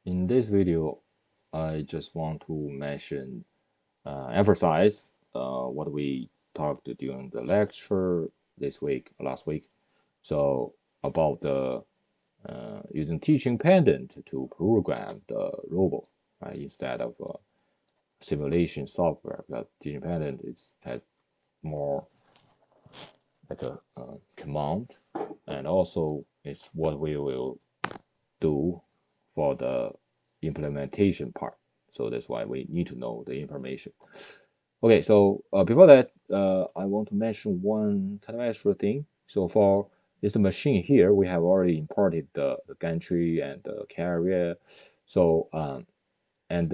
In this video, I just want to mention, emphasize what we talked during the lecture this week, last week. So about the using teaching pendant to program the robot, right, instead of simulation software. Because teaching pendant has more like a command, and also it's what we will do for the implementation part. So that's why we need to know the information. Okay, so before that, I want to mention one kind of extra thing. So for this machine here, we have already imported the gantry and the carrier. So and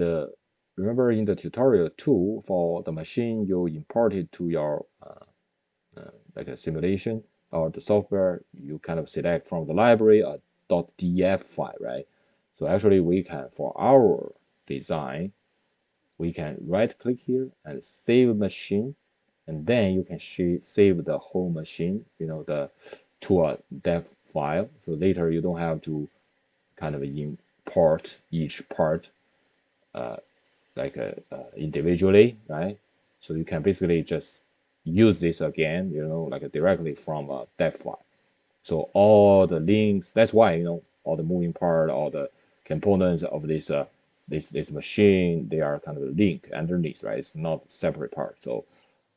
remember in the tutorial too, for the machine you imported to your like a simulation or the software, you kind of select from the library a .df file, right? So actually we can, for our design, we can right click here and save machine, and then you can save the whole machine, to a dev file. So later you don't have to kind of import each part individually, right? So you can basically just use this again, like directly from a dev file. So all the links, that's why, all the moving part, all the components of this machine, they are kind of linked underneath, right? It's not a separate part. So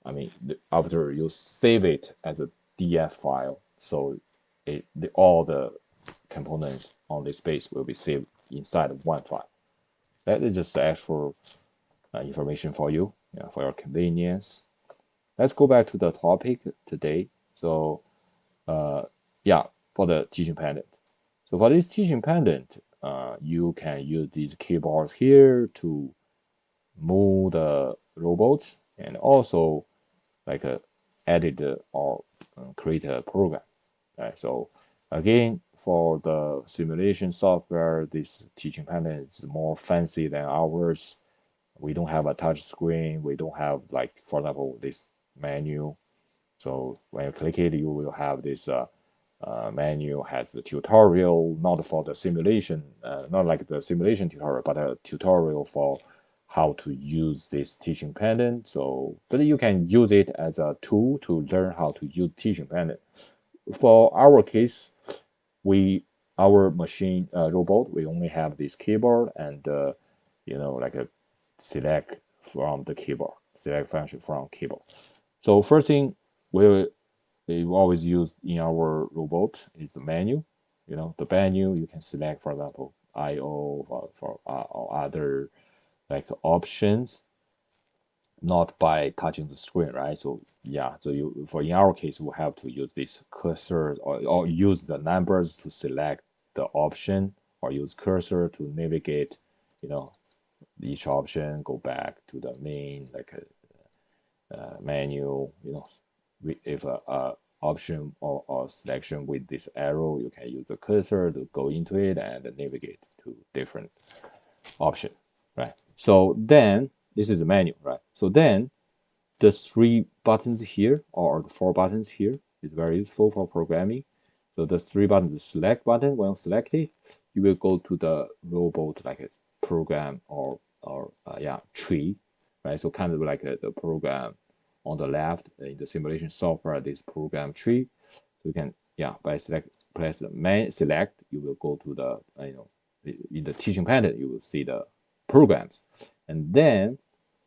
I mean, after you save it as a DF file, so all the components on this space will be saved inside of one file. That is just the actual information for you, for your convenience. Let's go back to the topic today. So yeah, for the teaching pendant. So for this teaching pendant, you can use these keyboards here to move the robots, and also like edit or create a program. Right? So again, for the simulation software, this teaching pendant is more fancy than ours. We don't have a touch screen. We don't have, like, for example, this menu. So when you click it, you will have this menu has the tutorial, not for the simulation, not like the simulation tutorial, but a tutorial for how to use this teaching pendant. So, but you can use it as a tool to learn how to use teaching pendant. For our case, we our machine robot, we only have this keyboard and like a select from the keyboard, select function from keyboard. So first thing we always use in our robot is the menu. The menu, you can select, for example, IO or other like options, not by touching the screen, right? So yeah, so in our case, we have to use this cursor, or use the numbers to select the option, or use cursor to navigate, you know, each option, go back to the main like menu. If a option or selection with this arrow, you can use the cursor to go into it and navigate to different option, right? So then this is the menu, right? So then the three buttons here, or the four buttons here, is very useful for programming. So the three buttons, the select button, when selected, you will go to the robot like a program or yeah, tree, right? So kind of like the program on the left in the simulation software, this program tree. So you can, yeah, by press the main select, you will go to the in the teaching pendant, you will see the programs, and then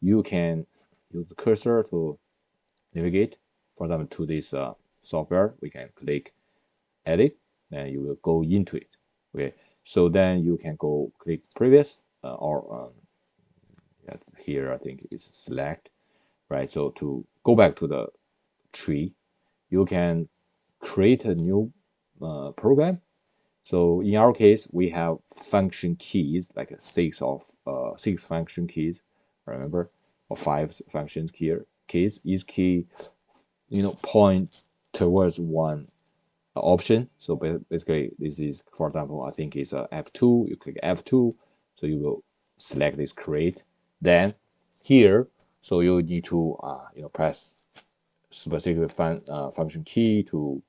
you can use the cursor to navigate, for example, to this software. We can click edit, and you will go into it. Okay, so then you can go click previous, or here I think it's select, right? So to go back to the tree, you can create a new program. So in our case, we have function keys, like six function keys, remember, or five functions keys. Each key, point towards one option. So basically, this is, for example, I think it's a F2. You click F2, so you will select this create. Then here, so you need to press specific function key to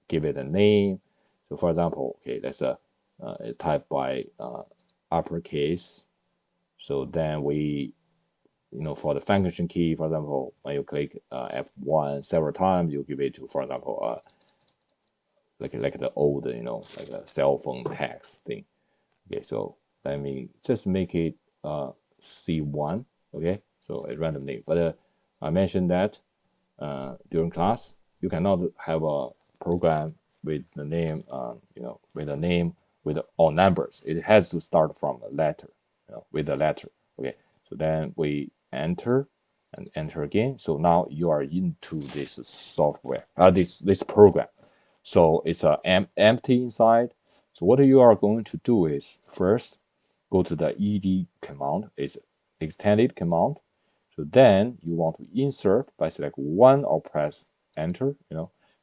give it a name. So for example, okay, that's a type by uppercase. So then we, for the function key, for example, when you click F1 several times, you give it to, for example, like the old, like a cell phone text thing. Okay, so let me just make it C1. Okay, so a random name. But I mentioned that during class, you cannot have a program with the name, with all numbers. It has to start from a letter, with a letter. Okay, so then we enter and enter again. So now you are into this software, this program. So it's empty inside. So what you are going to do is first go to the ed command. It's extended command. So then you want to insert by select one or press enter.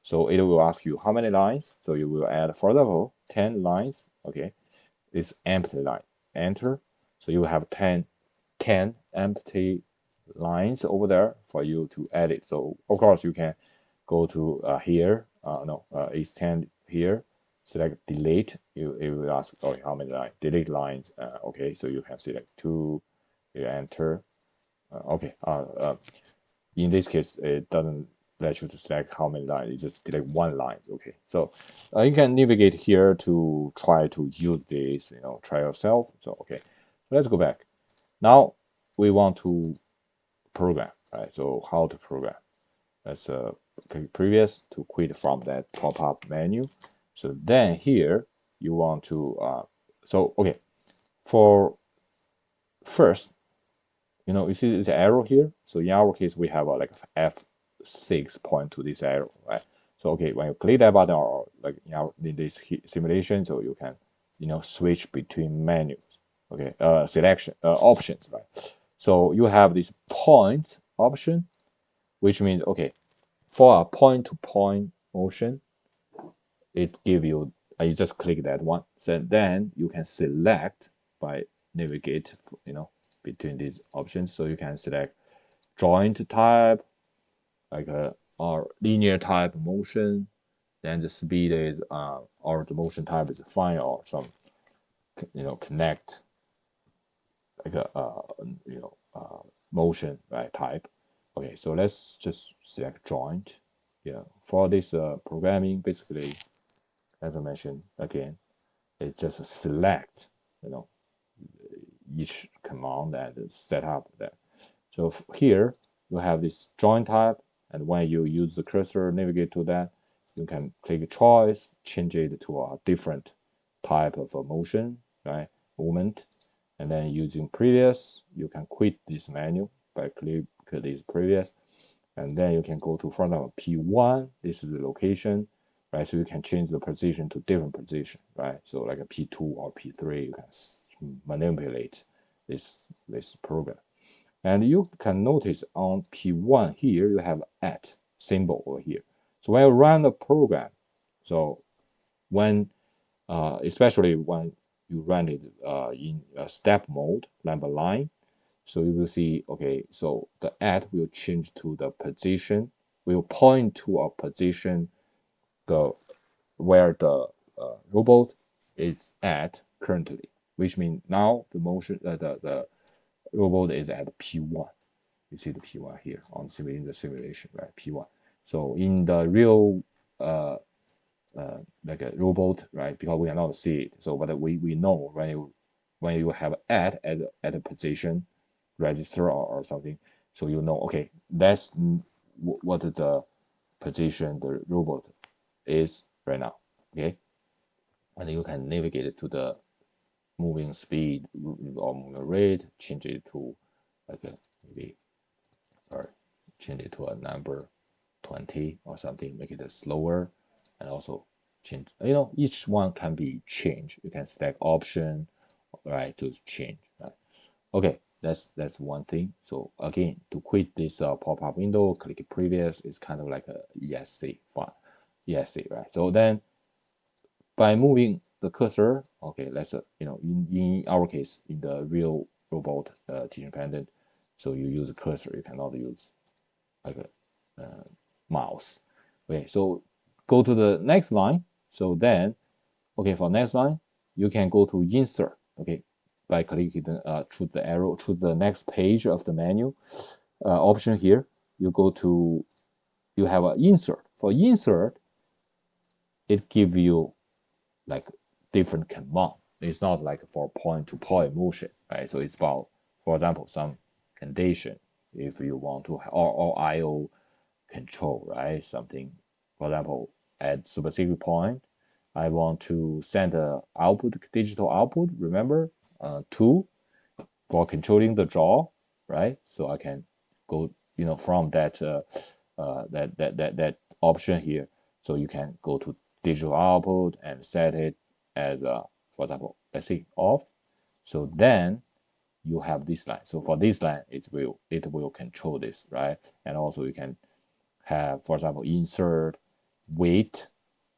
So it will ask you how many lines. So you will add, for example, 10 lines. Okay, this empty line. Enter. So you will have 10 empty lines over there for you to edit. So of course you can go to here, extend here, select delete. It will ask, how many lines? Delete lines. Okay, so you can select 2, you enter. Okay, in this case, it doesn't let you to select how many lines, it just delete 1 line. Okay, so you can navigate here to try to use this, try yourself. So okay, let's go back. Now we want to program, right? So how to program? Let's click previous to quit from that pop-up menu. So then here you want to okay, for first, you see the arrow here. So in our case, we have like F6 point to this arrow, right? So okay, when you click that button, or like in this simulation, so you can switch between menus. Okay, selection options, right? So you have this point option, which means okay, for a point-to-point motion, it give you you just click that one. So then you can select by navigate, between these options. So you can select joint type, like a or linear type motion. Then the speed is or the motion type is fine, or some connect, like a motion, right, type. Okay, so let's just select joint. Yeah, for this programming, basically, as I mentioned again, it's just select, each command and set up that. So here you have this joint type, and when you use the cursor, navigate to that, you can click choice, change it to a different type of a motion, right, movement. And then using previous, you can quit this menu by click this previous, and then you can go to front of P1. This is the location, right? So you can change the position to different position, right? So like a P2 or P3, you can manipulate this program. And you can notice on P1 here, you have at symbol over here. So when you run the program, so when, especially when you run it in step mode, number line, so you will see, okay, so the at will change to the position, will point to a position the where the robot is at currently, which means now the motion, the robot is at P1. You see the P1 here on in the simulation, right? P1. So in the real like a robot, right? Because we cannot see it. So but we know when you have at a position register or something, so you know, okay, that's what the position the robot is right now. Okay, and you can navigate it to the moving speed or moving rate, change it to like a maybe, sorry, change it to a number 20 or something, make it slower, and also change, each one can be changed. You can select option, right, to change, right? Okay, that's one thing. So again, to quit this pop-up window, click previous. It's kind of like a ESC file, ESC, right? So then by moving the cursor, okay, let's in our case, in the real robot teaching pendant, so you use a cursor. You cannot use like a mouse. Okay, so go to the next line. So then, okay, for next line, you can go to insert. Okay, by clicking choose the arrow, choose the next page of the menu option here. You go to, you have an insert. For insert, it gives you like different command. It's not like for point-to-point motion, right? So it's about, for example, some condition. If you want to, or I/O control, right? Something, for example, at specific point, I want to send a output, digital output. Remember, two for controlling the draw, right? So I can go, from that that option here. So you can go to digital output and set it as for example, let's say off. So then you have this line. So for this line, it will control this, right? And also you can have, for example, insert, wait,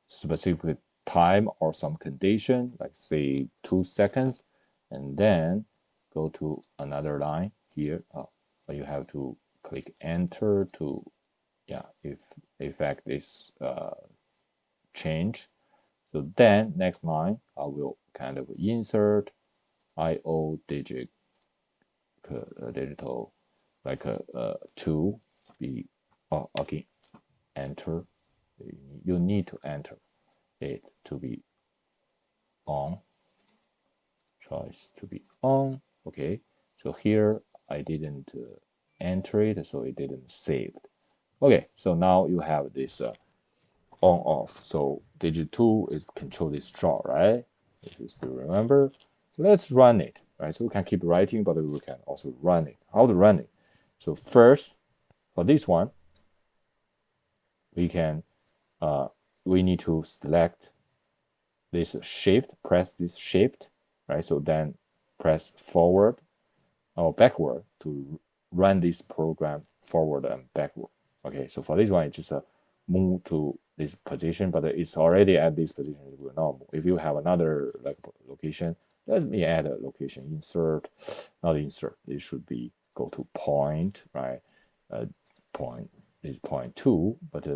specific time or some condition, like say 2 seconds, and then go to another line here. You have to click enter to, yeah, if effect is change. So then next line, I will kind of insert IO digital, like a two, be again enter. You need to enter it to be on, choice to be on. Okay, so here I didn't enter it, so it didn't save. Okay, so now you have this on off. So digit 2 is control this draw, right? If you still remember, let's run it, right? So we can keep writing, but we can also run it. How to run it? So first, for this one, we can we need to select this shift, press this shift, right? So then press forward or backward to run this program forward and backward. Okay, so for this one, it's just a move to this position, but it's already at this position. It will not move. If you have another like location, let me add a location, insert, not insert. It should be go to point, right? Point is point two, but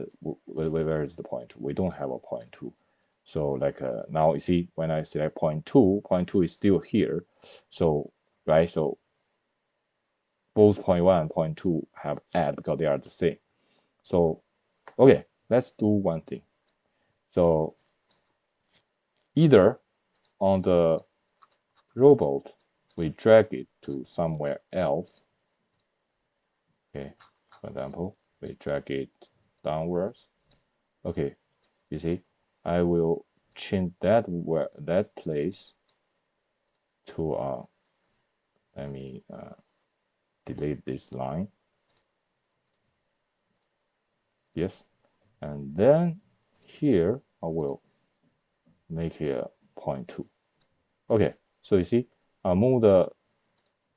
where is the point two? We don't have a point two. So like now you see when I select point two is still here. So right, so both point one and point two have add because they are the same. So okay, let's do one thing. So either on the robot we drag it to somewhere else. Okay, for example, we drag it downwards. Okay, you see, I will change that place to let me delete this line. Yes, and then here I will make it point two. Okay, so you see, I move the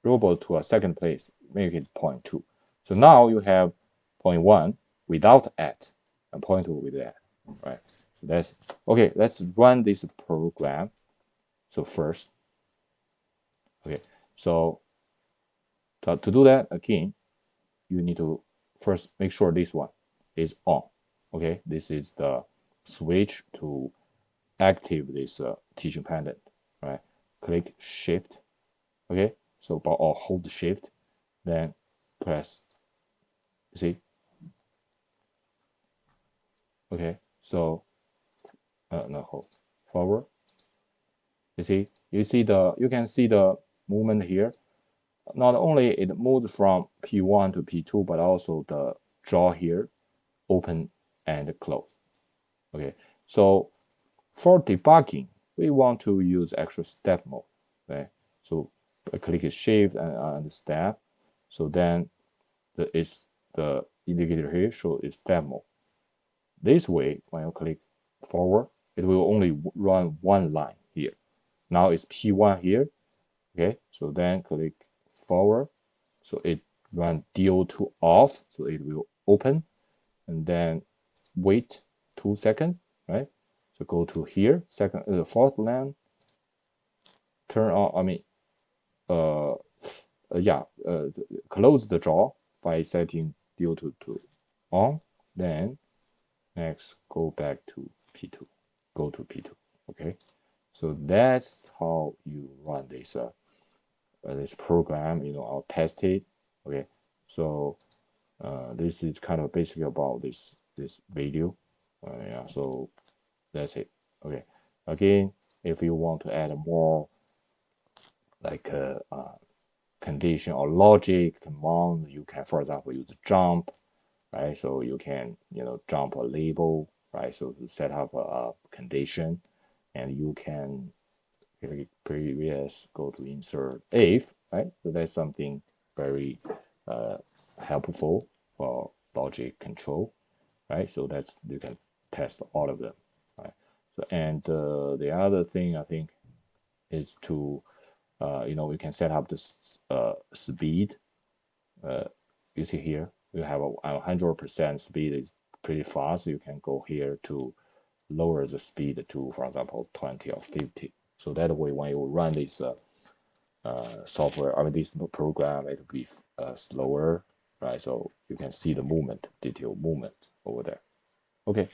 robot to a second place, make it point two. So now you have point one without at and point two with at, right? So that's okay. Let's run this program. So first, okay. So to do that again, you need to first make sure this one is on. Okay, this is the switch to active this teaching pendant, right? Click Shift. Okay, so or hold Shift, then press. See, okay, so no, hold forward. You can see the movement here. Not only it moves from P1 to P2, but also the draw here, open and close. Okay, so for debugging, we want to use actual step mode. Okay, so I click Shift and step. So then the indicator here shows is step mode. This way, when you click forward, it will only run one line here. Now it's P1 here. Okay, so then click forward. So it run DO2 off. So it will open and then wait 2 seconds, right? So go to here, fourth line, turn on, close the draw by setting DO2 to on. Then next, go back to P2, go to P2, okay? So that's how you run this this program, I'll test it. Okay, so this is kind of basically about this video. Yeah, so that's it. Okay, again, if you want to add more like condition or logic command, you can, for example, use jump, right? So you can jump a label, right? So to set up a condition, and you can previous go to insert if, right? So that's something very uh, helpful for logic control, right? So that's you can test all of them, right? So and the other thing I think is to we can set up this speed. You see here you have a 100% speed is pretty fast. You can go here to lower the speed to, for example, 20 or 50. So that way, when you run this software, I mean this program, it will be slower, right? So you can see the movement, detailed movement over there. Okay.